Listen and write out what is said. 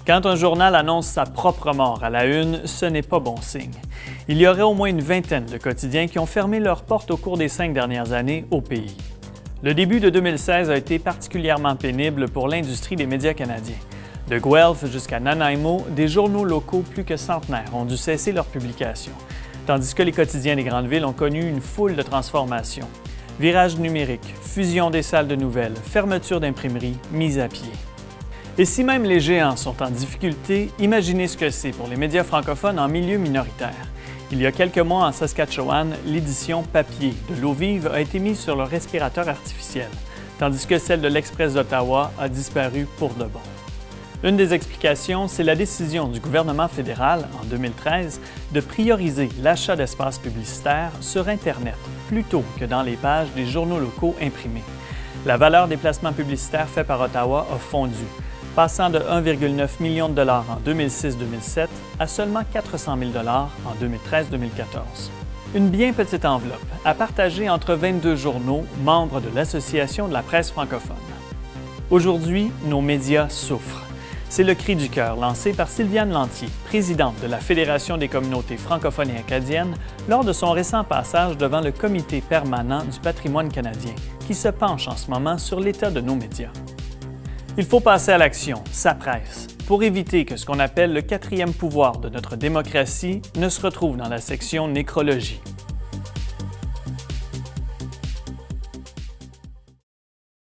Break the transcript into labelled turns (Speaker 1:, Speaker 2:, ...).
Speaker 1: Quand un journal annonce sa propre mort à la une, ce n'est pas bon signe. Il y aurait au moins une vingtaine de quotidiens qui ont fermé leurs portes au cours des 5 dernières années au pays. Le début de 2016 a été particulièrement pénible pour l'industrie des médias canadiens. De Guelph jusqu'à Nanaimo, des journaux locaux plus que centenaires ont dû cesser leur publication, tandis que les quotidiens des grandes villes ont connu une foule de transformations. Virage numérique, fusion des salles de nouvelles, fermeture d'imprimeries, mise à pied. Et si même les géants sont en difficulté, imaginez ce que c'est pour les médias francophones en milieu minoritaire. Il y a quelques mois en Saskatchewan, l'édition papier de L'Eau vive a été mise sur le respirateur artificiel, tandis que celle de l'Express d'Ottawa a disparu pour de bon. Une des explications, c'est la décision du gouvernement fédéral, en 2013, de prioriser l'achat d'espaces publicitaires sur Internet plutôt que dans les pages des journaux locaux imprimés. La valeur des placements publicitaires faits par Ottawa a fondu, passant de 1,9 million de dollars en 2006-2007 à seulement 400 000 dollars en 2013-2014. Une bien petite enveloppe à partager entre 22 journaux membres de l'Association de la presse francophone. Aujourd'hui, nos médias souffrent. C'est le cri du cœur lancé par Sylviane Lantier, présidente de la Fédération des communautés francophones et acadiennes, lors de son récent passage devant le Comité permanent du patrimoine canadien, qui se penche en ce moment sur l'état de nos médias. Il faut passer à l'action, ça presse, pour éviter que ce qu'on appelle le quatrième pouvoir de notre démocratie ne se retrouve dans la section nécrologie.